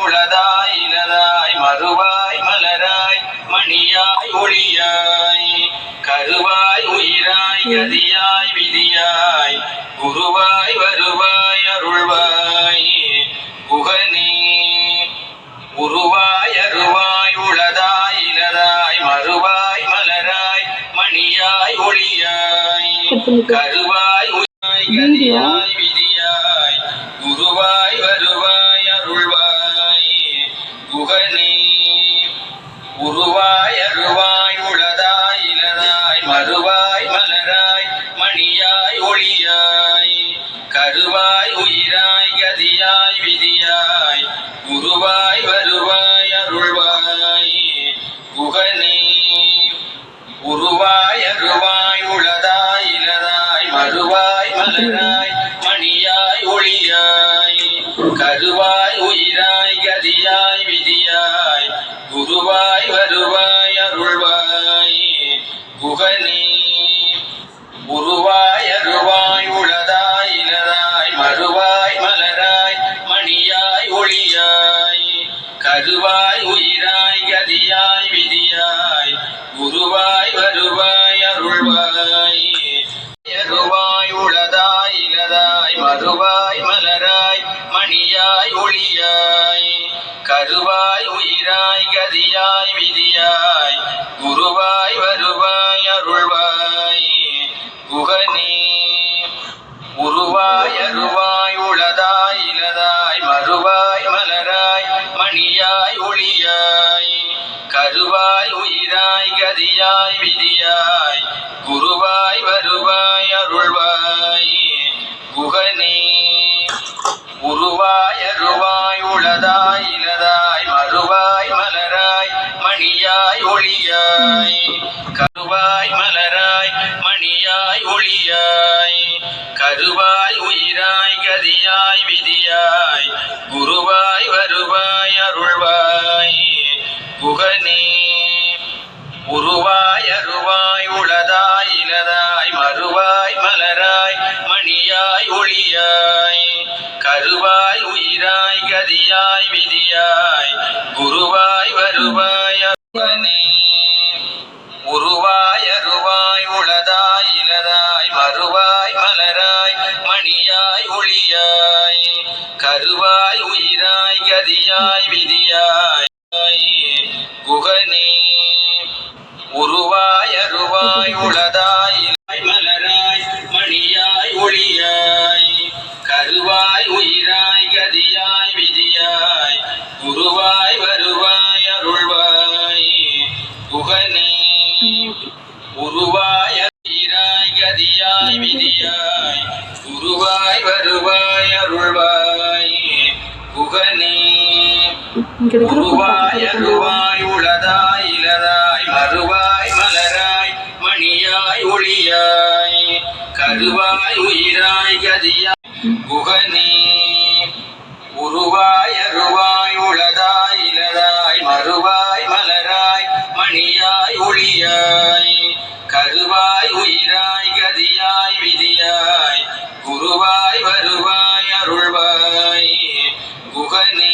உளதாய் இலதாய் மறுவாய் மலராய் மணியாய் ஒளியாய் கருவாய் உயிராய் கதியாய் விதியாய் குருவாய் வருவாய் அருள்வாய் குகனே உருவாய் அருவாய் உளதாய் இலதாய் மறுவாய் மலராய் மணியாய் ஒளியாய் கருவாய் உயிராய் கதியாய் விதியாய் குருவாய் வருவாய் அருள்வாய் குகனே உருவாய் அருவாய் உளதாய் இலதாய் மறுவாய் மலராய் மணியாய் ஒளியாய் கருவாய் உயிராய் கதியாய் விதியாய் குருவாய் வருவாய் அருள்வாய் குகனே உருவாய் அருவாய் உளதாய் இலதாய் மறுவாய் மலராய் மணியாய் ஒளியாய் கருவாய் உயிராய் கதியாய் விதியாய் குருவாய் வருவாய் அருள்வாய் குகனே உருவாய் அருவாய் உளதாய் இலதாய் மறுவாய் மலராய் மணியாய் ஒளியாய் கருவாய் உயிராய் கதியாய் விதியாய் குருவாய் வருவாய் அருள்வாய் அருவாய் உளதாய் இலதாய் மறுவாய் மலராய் மணியாய் ஒளியாய் கருவாய் உயிராய் கதியாய் விதியாய் குருவாய் வருவாய் அருள்வாய் குகனே உருவாய் அருவாய் உளதாய் இலதாய் மறுவாய் மலராய் மணியாய் ஒளியாய் கருவாய் உயிராய் கதியாய் விதியாய் குருவாய் வருவாய் அருள்வாய் குகனே உருவாய் அருவாய் உளதாய் இலதாய் மறுவாய் மலராய் மணியாய் ஒளியாய் கருவாய் மலராய் மணியாய் ஒளியாய் கருவாய் உயிராய் கதியாய் விதியாய் குருவாய் வருவாய் அருள்வாய் குகனே உருவாய் அருவாய் உளதாய் இலதாய் மறுவாய் மலராய் மணியாய் ஒளியாய் கருவாய் உயிராய் கதியாய் விதியாய் குருவாய் வருவாய் குகனே உருவாய் அருவாய் உளதாய் இலதாய் மறுவாய் மலராய் மணியாய் ஒளியாய் கருவாய் உயிராய் கதியாய் விதியாய் குகனே உருவாய் அருவாய் உளதாய் மலராய் மணியாய் ஒளியாய் கருவாய் உயிராய் கதியாய் விதியாய் குருவாய் வருவாய் அருள்வாய் குகனே உருவாய் உயிராய் கதியாய் விதியாய் குருவாய் வருவாய் அருள்வாய் குகனே உருவாய் அருவாய் உளதாய் இலதாய் மறுவாய் மலராய் மணியாய் ஒளியாய் கருவாய் உயிராய் கதியாய் குகனே உருவாய் அருவாய் உளதாய் இலதாய் மறுவாய் மலராய் மணியாய் ஒளியாய் கருவாய் உயிராய் கதியாய் விதியாய் குருவாய் வருவாய் அருள்வாய் குகனே